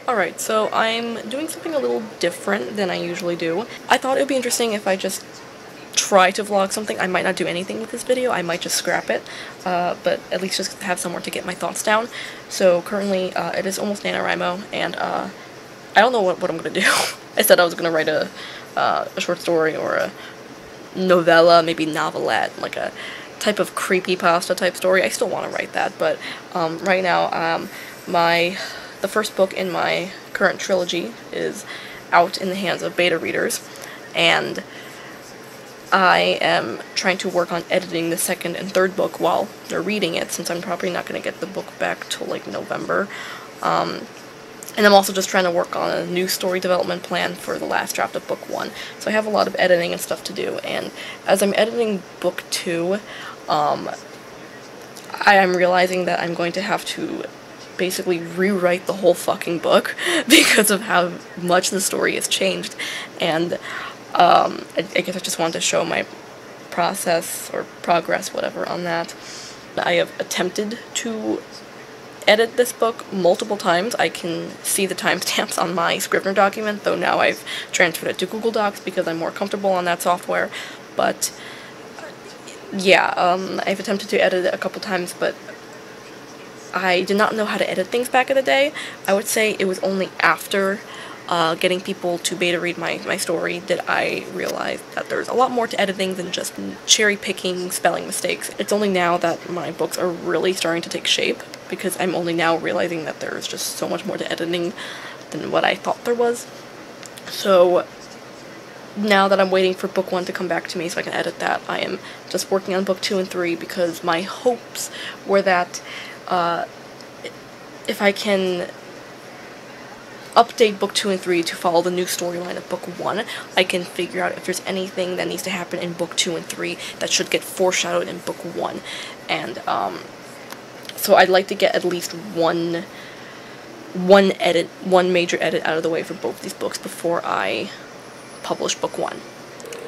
Alright, so I'm doing something a little different than I usually do. I thought it would be interesting if I just try to vlog something. I might not do anything with this video, I might just scrap it, but at least just have somewhere to get my thoughts down. So currently, it is almost NaNoWriMo, and I don't know what I'm gonna do. I said I was gonna write a short story or a novella, maybe novelette, like a type of creepypasta type story. I still want to write that, but right now, the first book in my current trilogy is out in the hands of beta readers, and I am trying to work on editing the second and third book while they're reading it, since I'm probably not going to get the book back till like November. And I'm also just trying to work on a new story development plan for the last draft of book 1. So I have a lot of editing and stuff to do, and as I'm editing book 2, I am realizing that I'm going to have to basically rewrite the whole fucking book because of how much the story has changed, and I guess I just wanted to show my process or progress, whatever, on that. I have attempted to edit this book multiple times. I can see the timestamps on my Scrivener document, though now I've transferred it to Google Docs because I'm more comfortable on that software. But yeah, I've attempted to edit it a couple times, but I did not know how to edit things back in the day. I would say it was only after getting people to beta read my story that I realized that there's a lot more to editing than just cherry-picking spelling mistakes. It's only now that my books are really starting to take shape, because I'm only now realizing that there's just so much more to editing than what I thought there was. So now that I'm waiting for book 1 to come back to me so I can edit that, I am just working on book 2 and 3, because my hopes were that if I can update book 2 and 3 to follow the new storyline of book 1, I can figure out if there's anything that needs to happen in book 2 and 3 that should get foreshadowed in book 1. And so I'd like to get at least one major edit out of the way for both these books before I publish book 1.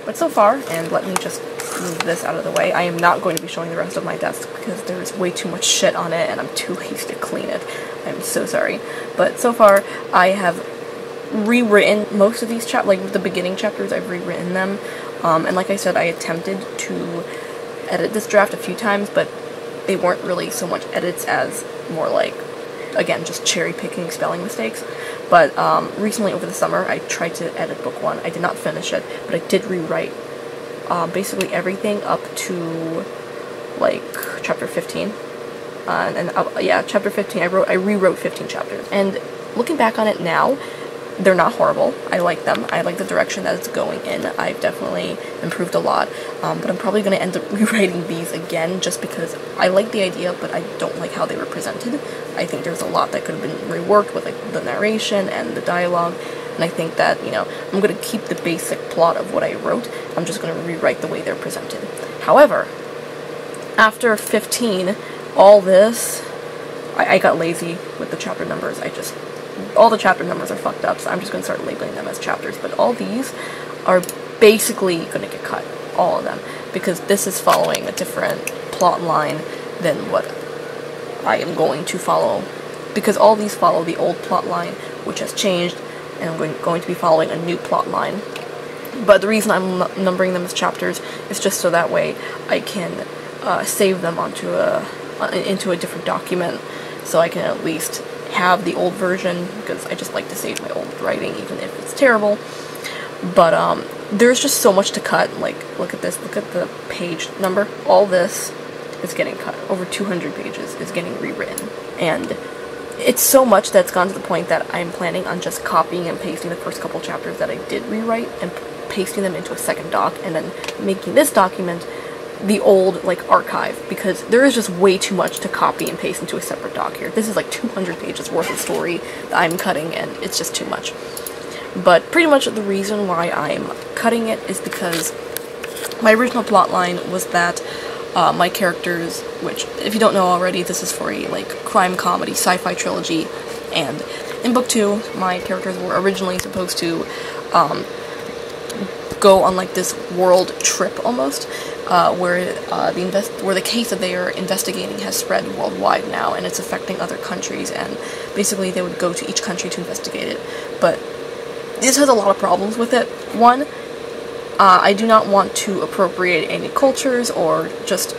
But so far, and let me just move this out of the way, I am not going to be showing the rest of my desk because there's way too much shit on it and I'm too lazy to clean it. I'm so sorry. But so far, I have rewritten most of these chapters, like the beginning chapters, I've rewritten them. And like I said, I attempted to edit this draft a few times, but they weren't really so much edits as more like, again, just cherry-picking spelling mistakes. But recently, over the summer, I tried to edit book 1. I did not finish it, but I did rewrite basically everything up to, like, chapter 15. Yeah, chapter 15, I rewrote 15 chapters. And looking back on it now, they're not horrible. I like them. I like the direction that it's going in. I've definitely improved a lot. But I'm probably going to end up rewriting these again just because I like the idea, but I don't like how they were presented. I think there's a lot that could have been reworked with, like, the narration and the dialogue. And I think that, you know, I'm going to keep the basic plot of what I wrote. I'm just going to rewrite the way they're presented. However, after 15, all this, I got lazy with the chapter numbers. All the chapter numbers are fucked up, so I'm just going to start labeling them as chapters. But all these are basically going to get cut, all of them, because this is following a different plot line than what I am going to follow. Because all these follow the old plot line, which has changed, and I'm going to be following a new plot line. But the reason I'm numbering them as chapters is just so that way I can save them into a different document, so I can at least have the old version, because I just like to save my old writing even if it's terrible. But there's just so much to cut. Like, look at this, look at the page number. All this is getting cut. Over 200 pages is getting rewritten, and it's so much that's gone to the point that I'm planning on just copying and pasting the first couple chapters that I did rewrite and pasting them into a second doc, and then making this document the old, like, archive, because there is just way too much to copy and paste into a separate doc here. This is like 200 pages worth of story that I'm cutting, and it's just too much. But pretty much the reason why I'm cutting it is because my original plotline was that my characters, which, if you don't know already, this is for a, like, crime comedy sci-fi trilogy, and in book 2, my characters were originally supposed to go on like this world trip almost, where the case that they are investigating has spread worldwide now, and it's affecting other countries, and basically they would go to each country to investigate it. But this has a lot of problems with it. One, I do not want to appropriate any cultures or just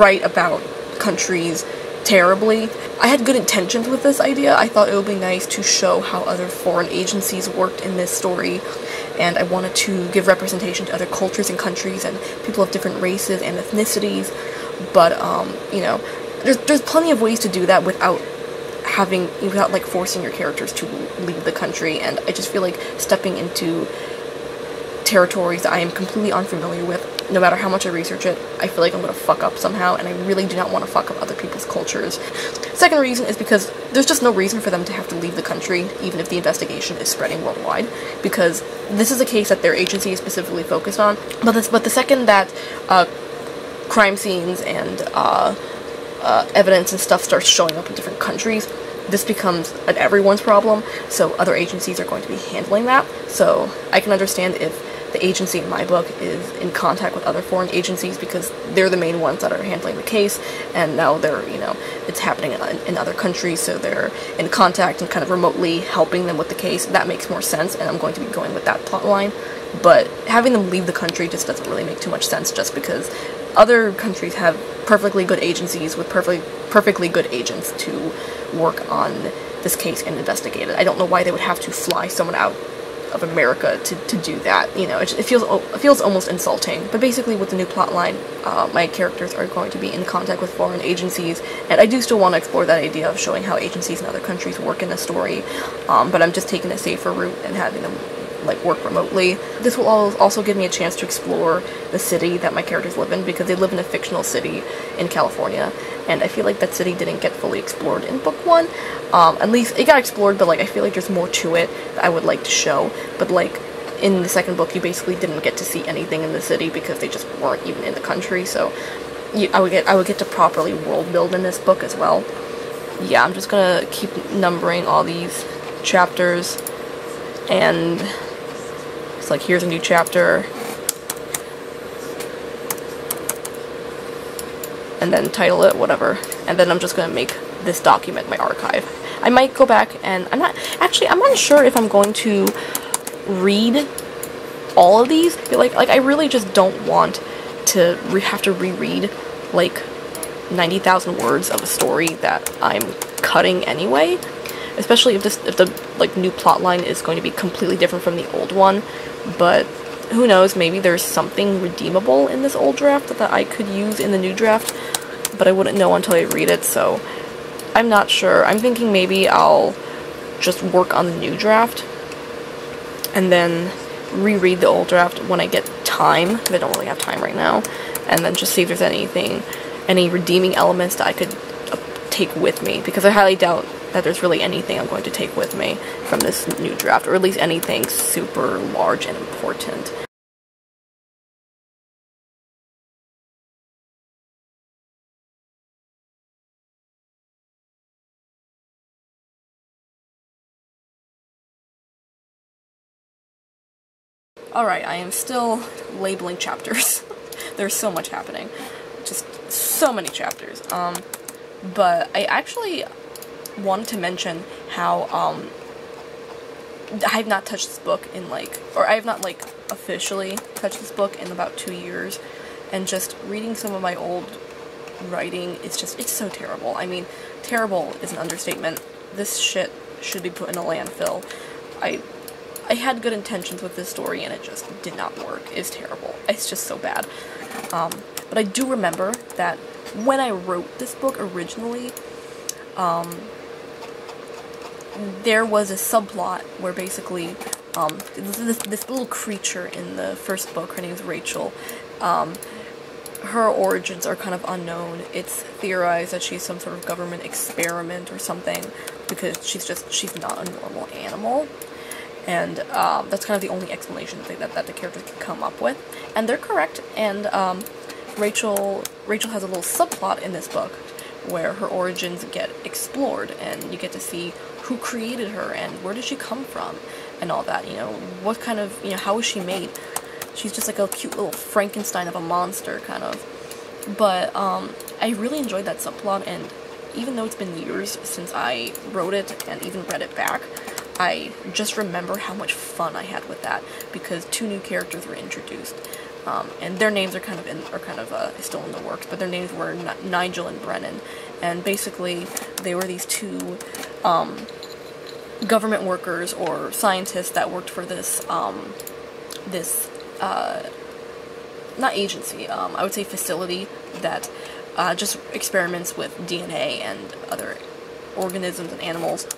write about countries terribly. I had good intentions with this idea. I thought it would be nice to show how other foreign agencies worked in this story, and I wanted to give representation to other cultures and countries and people of different races and ethnicities, but, you know, there's plenty of ways to do that without like forcing your characters to leave the country, and I just feel like stepping into territories that I am completely unfamiliar with. No matter how much I research it, I feel like I'm gonna fuck up somehow, and I really do not want to fuck up other people's cultures. Second reason is because there's just no reason for them to have to leave the country, even if the investigation is spreading worldwide, because this is a case that their agency is specifically focused on. But the second that crime scenes and evidence and stuff starts showing up in different countries, this becomes an everyone's problem, so other agencies are going to be handling that. So I can understand if the agency in my book is in contact with other foreign agencies because they're the main ones that are handling the case, and now they're, you know, it's happening in other countries, so they're in contact and kind of remotely helping them with the case. That makes more sense, and I'm going to be going with that plot line. But having them leave the country just doesn't really make too much sense, just because other countries have perfectly good agencies with perfectly good agents to work on this case and investigate it. I don't know why they would have to fly someone out of America to do that. You know, it feels almost insulting. But basically, with the new plotline, my characters are going to be in contact with foreign agencies, and I do still want to explore that idea of showing how agencies in other countries work in a story. But I'm just taking a safer route and having them like work remotely. This will also give me a chance to explore the city that my characters live in, because they live in a fictional city in California, and I feel like that city didn't get fully explored in book 1. At least it got explored, but like I feel like there's more to it that I would like to show. But like in the second book, you basically didn't get to see anything in the city because they just weren't even in the country. So I would get to properly world build in this book as well. Yeah, I'm just gonna keep numbering all these chapters, and it's like, here's a new chapter, and then title it, whatever, and then I'm just gonna make this document my archive. I might go back and I'm not sure if I'm going to read all of these. Like I really just don't want to have to reread like 90,000 words of a story that I'm cutting anyway, especially if the like new plotline is going to be completely different from the old one. But who knows, maybe there's something redeemable in this old draft that I could use in the new draft, but I wouldn't know until I read it, so I'm not sure. I'm thinking maybe I'll just work on the new draft and then reread the old draft when I get time, because I don't really have time right now, and then just see if there's any redeeming elements that I could take with me, because I highly doubt that there's really anything I'm going to take with me from this new draft, or at least anything super large and important. Alright, I am still labeling chapters. There's so much happening. Just so many chapters. But I actually wanted to mention how, I have not touched this book in I have not officially touched this book in about 2 years, and just reading some of my old writing, it's so terrible. I mean, terrible is an understatement. This shit should be put in a landfill. I had good intentions with this story, and it just did not work. It's terrible. It's just so bad. But I do remember that when I wrote this book originally, there was a subplot where basically, this little creature in the first book, her name's Rachel, her origins are kind of unknown. It's theorized that she's some sort of government experiment or something, because she's not a normal animal. And that's kind of the only explanation that the characters can come up with. And they're correct, and Rachel has a little subplot in this book where her origins get explored, and you get to see who created her and where did she come from and all that, you know, what kind of, you know, how was she made. She's just like a cute little Frankenstein of a monster, kind of. But, I really enjoyed that subplot, and even though it's been years since I wrote it and even read it back, I just remember how much fun I had with that, because 2 new characters were introduced. And their names are kind of still in the works, but their names were Nigel and Brennan. And basically, they were these 2, government workers or scientists that worked for this, not agency, I would say facility that just experiments with DNA and other organisms and animals.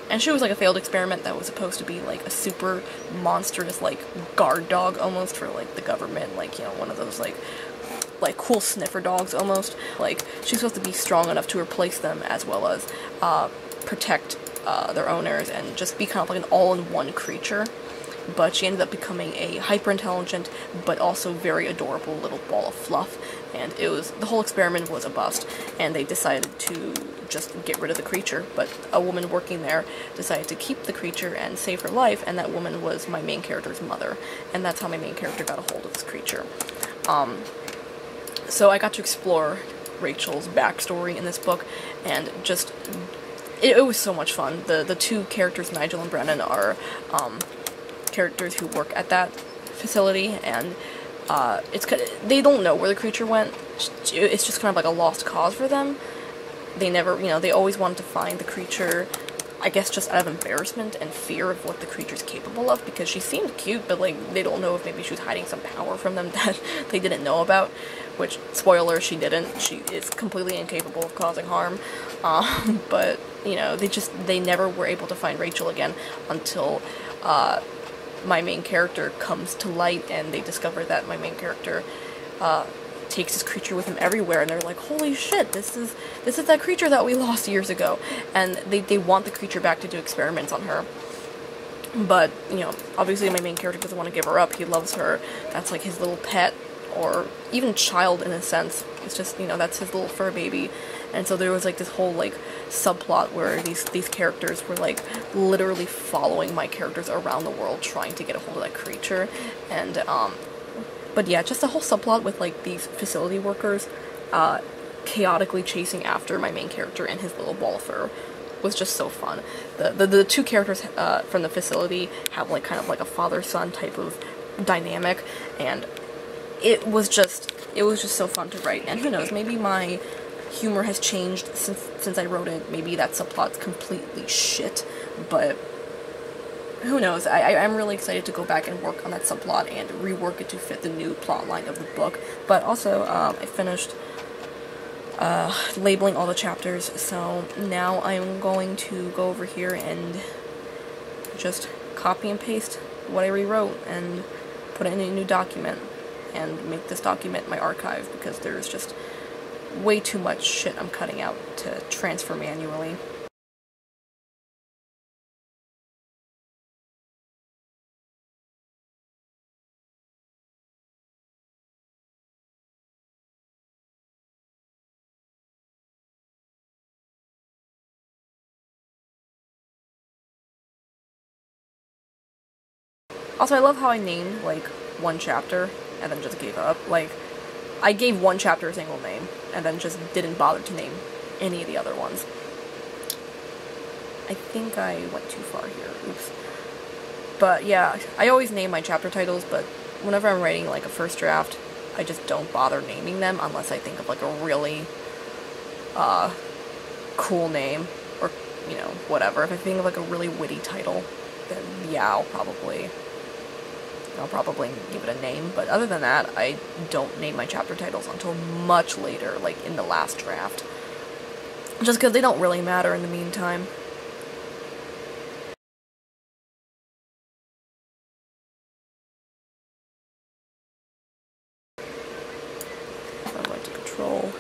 And she was like a failed experiment that was supposed to be like a super monstrous like guard dog almost for like the government, like, you know, one of those like cool sniffer dogs almost. Like, she's supposed to be strong enough to replace them as well as protect their owners and just be kind of like an all-in-one creature. But she ended up becoming a hyper-intelligent but also very adorable little ball of fluff, and the whole experiment was a bust, and they decided to just get rid of the creature. But a woman working there decided to keep the creature and save her life, and that woman was my main character's mother, and that's how my main character got a hold of this creature. So I got to explore Rachel's backstory in this book, and just it was so much fun. The 2 characters, Nigel and Brennan, are characters who work at that facility, and they don't know where the creature went. It's just kind of like a lost cause for them. They never, you know, they always wanted to find the creature, I guess just out of embarrassment and fear of what the creature's capable of, because she seemed cute, but like they don't know if maybe she was hiding some power from them that they didn't know about, which, spoiler, she didn't. She is completely incapable of causing harm. But, you know, they never were able to find Rachel again until my main character comes to light, and they discover that my main character takes this creature with him everywhere, and they're like, holy shit, this is that creature that we lost years ago, and they want the creature back to do experiments on her. But, you know, obviously my main character doesn't want to give her up. He loves her. That's like his little pet, or even child in a sense. It's just, you know, that's his little fur baby. And so there was like this whole like subplot where these characters were like literally following my characters around the world trying to get a hold of that creature. And but yeah, just the whole subplot with like these facility workers chaotically chasing after my main character and his little ball of fur was just so fun. The 2 characters from the facility have like kind of like a father-son type of dynamic, and it was just so fun to write. And who knows, maybe my humor has changed since I wrote it. Maybe that subplot's completely shit, but who knows. I'm really excited to go back and work on that subplot and rework it to fit the new plotline of the book. But also, I finished labeling all the chapters, so now I'm going to go over here and just copy and paste what I rewrote and put it in a new document and make this document my archive, because there's just way too much shit I'm cutting out to transfer manually. Also, I love how I named, like, one chapter and then just gave up. Like, I gave one chapter a single name and then just didn't bother to name any of the other ones. I think I went too far here. Oops. But yeah, I always name my chapter titles, but whenever I'm writing, like, a first draft, I just don't bother naming them unless I think of, like, a really cool name, or, you know, whatever. If I think of, like, a really witty title, then yeah, I'll probably give it a name. But other than that, I don't name my chapter titles until much later, like in the last draft. Just because they don't really matter in the meantime. So I'm going to Control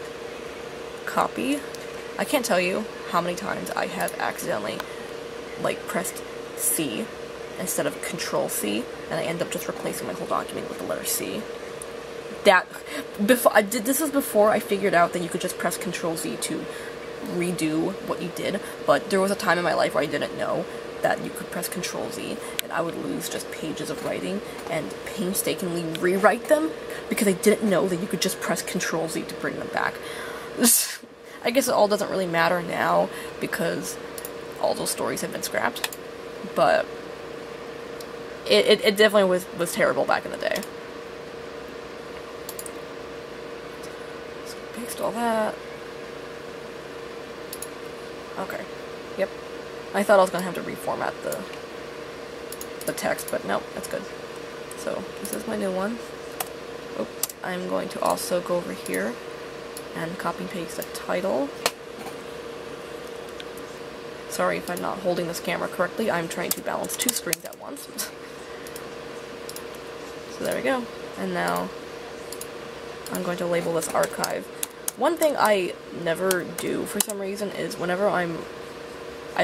copy. I can't tell you how many times I have accidentally, like, pressed C instead of Control C, and I end up just replacing my whole document with the letter C. This is before I figured out that you could just press Control Z to redo what you did, but there was a time in my life where I didn't know that you could press Control-Z, and I would lose just pages of writing and painstakingly rewrite them because I didn't know that you could just press Control-Z to bring them back. I guess it all doesn't really matter now because all those stories have been scrapped, but it definitely was terrible back in the day. So paste all that. Okay. Yep. I thought I was gonna have to reformat the text, but nope, that's good. So this is my new one. Oh, I'm going to also go over here and copy and paste the title. Sorry if I'm not holding this camera correctly. I'm trying to balance two screens at once. So there we go. And now I'm going to label this archive. One thing I never do for some reason is whenever I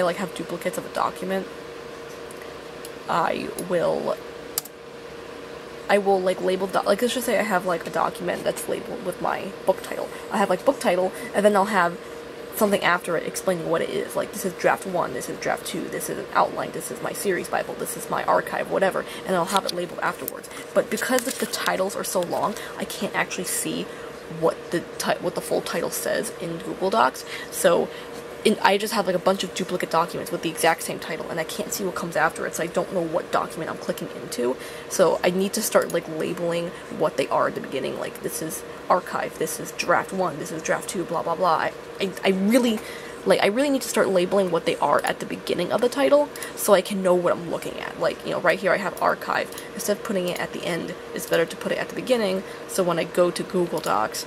like have duplicates of a document, I will like label like let's just say I have like a document that's labeled with my book title. I have like book title, and then I'll have something after it explaining what it is. Like, this is draft 1, this is draft 2, this is an outline, this is my series bible, this is my archive, whatever, and I'll have it labeled afterwards. But because the titles are so long, I can't actually see what the full title says in Google Docs. So I just have like a bunch of duplicate documents with the exact same title, and I can't see what comes after it, so I don't know what document I'm clicking into. So I need to start like labeling what they are at the beginning, like this is archive, this is draft 1, this is draft 2, blah blah blah. I really need to start labeling what they are at the beginning of the title so I can know what I'm looking at. Like, you know, right here I have archive. Instead of putting it at the end, it's better to put it at the beginning, so when I go to Google Docs,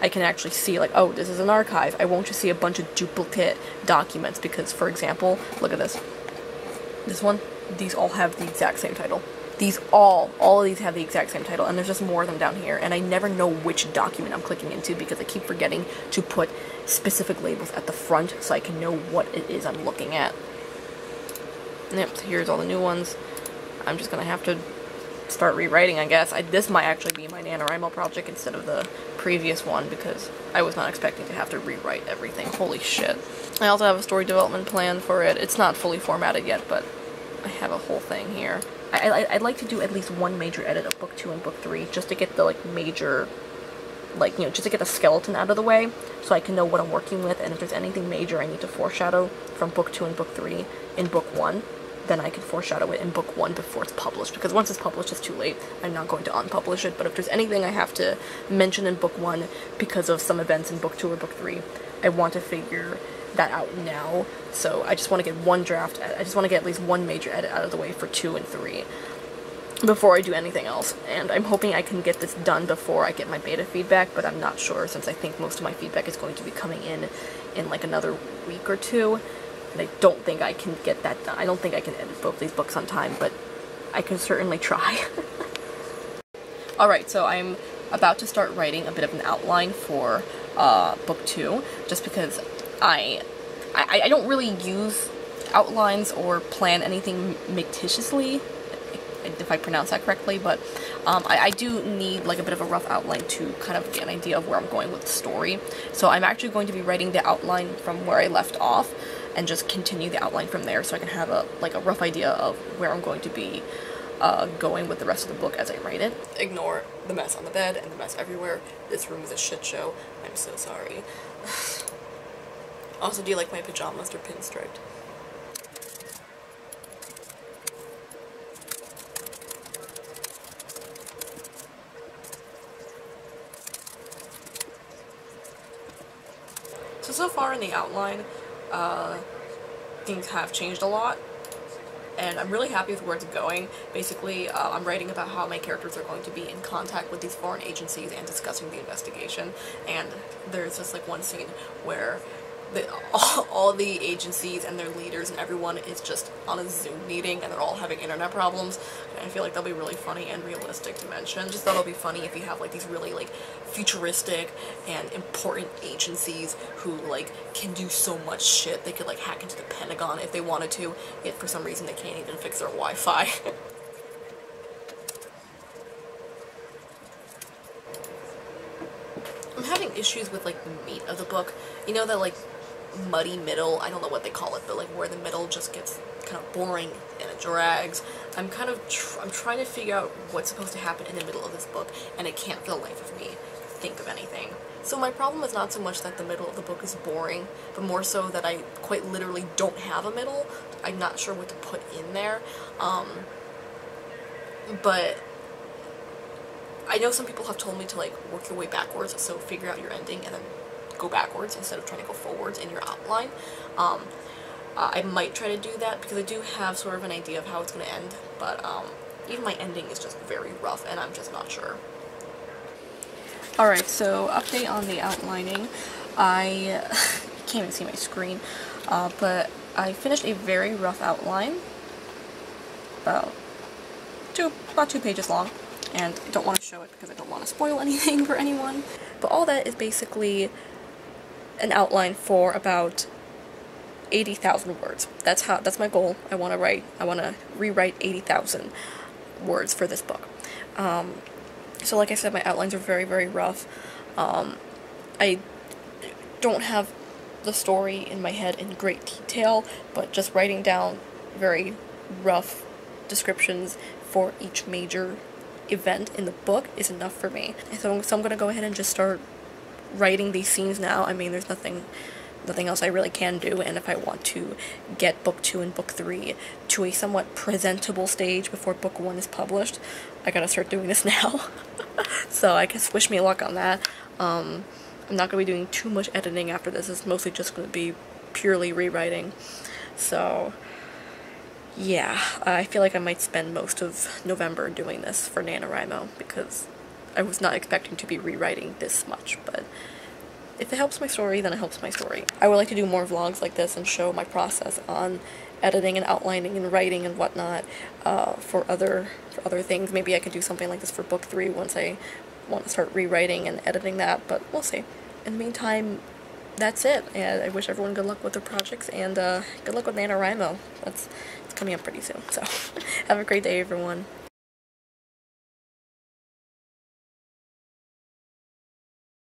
I can actually see, like, oh, this is an archive. I won't just see a bunch of duplicate documents because, for example, look at this. This one, these all have the exact same title. All of these have the exact same title, and there's just more of them down here, and I never know which document I'm clicking into because I keep forgetting to put specific labels at the front so I can know what it is I'm looking at. Yep, so here's all the new ones. I'm just gonna have to start rewriting, I guess. This might actually be my NaNoWriMo project instead of the previous one because I was not expecting to have to rewrite everything. Holy shit. I also have a story development plan for it. It's not fully formatted yet, but I have a whole thing here. I'd like to do at least one major edit of book 2 and book 3 just to get the like major, like, you know, just to get the skeleton out of the way so I can know what I'm working with, and if there's anything major I need to foreshadow from book 2 and book 3 in book 1, then I can foreshadow it in book 1 before it's published, because once it's published it's too late. I'm not going to unpublish it, but if there's anything I have to mention in book 1 because of some events in book 2 or book 3, I want to figure that out now. So I just want to get one draft, I just want to get at least one major edit out of the way for 2 and 3 before I do anything else, and I'm hoping I can get this done before I get my beta feedback, but I'm not sure since I think most of my feedback is going to be coming in like another week or 2. And I don't think I can get that done. I don't think I can edit both these books on time, but I can certainly try. Alright, so I'm about to start writing a bit of an outline for book 2, just because I don't really use outlines or plan anything meticulously, if I pronounce that correctly, but I do need like a bit of a rough outline to kind of get an idea of where I'm going with the story. So I'm actually going to be writing the outline from where I left off and just continue the outline from there so I can have a rough idea of where I'm going to be going with the rest of the book as I write it. Ignore the mess on the bed and the mess everywhere. This room is a shit show. I'm so sorry. Also, do you like my pajamas? They're pinstriped. So far in the outline, things have changed a lot, and I'm really happy with where it's going. Basically, I'm writing about how my characters are going to be in contact with these foreign agencies and discussing the investigation, and there's just like one scene where all the agencies and their leaders and everyone is just on a Zoom meeting and they're all having internet problems, and I feel like that'll be really funny and realistic to mention. Just thought it'll be funny if you have like these really like futuristic and important agencies who like can do so much shit. They could like hack into the Pentagon if they wanted to, if for some reason they can't even fix their Wi-Fi. I'm having issues with like the meat of the book. You know that like muddy middle, I don't know what they call it, but like where the middle just gets kind of boring and it drags. I'm trying to figure out what's supposed to happen in the middle of this book, and I can't for the life of me think of anything. So my problem is not so much that the middle of the book is boring, but more so that I quite literally don't have a middle. I'm not sure what to put in there. But I know some people have told me to like work your way backwards, so figure out your ending and then go backwards instead of trying to go forwards in your outline. I might try to do that because I do have sort of an idea of how it's going to end, but even my ending is just very rough and I'm just not sure. Alright, so update on the outlining. I can't even see my screen, but I finished a very rough outline, about 2 pages long, and I don't want to show it because I don't want to spoil anything for anyone. But all that is basically an outline for about 80,000 words. That's my goal. I want to rewrite 80,000 words for this book. So like I said, my outlines are very, very rough. I don't have the story in my head in great detail, but just writing down very rough descriptions for each major event in the book is enough for me. So I'm gonna go ahead and just start writing these scenes now. I mean, there's nothing else I really can do, and if I want to get book 2 and book 3 to a somewhat presentable stage before book 1 is published, I gotta start doing this now. So I guess wish me luck on that. I'm not gonna be doing too much editing after this. It's mostly just gonna be purely rewriting. So yeah, I feel like I might spend most of November doing this for NaNoWriMo because I was not expecting to be rewriting this much, but if it helps my story, then it helps my story. I would like to do more vlogs like this and show my process on editing and outlining and writing and whatnot for other things. Maybe I could do something like this for book 3 once I want to start rewriting and editing that, but we'll see. In the meantime, that's it, and I wish everyone good luck with their projects, and good luck with NaNoWriMo. It's coming up pretty soon, so have a great day, everyone.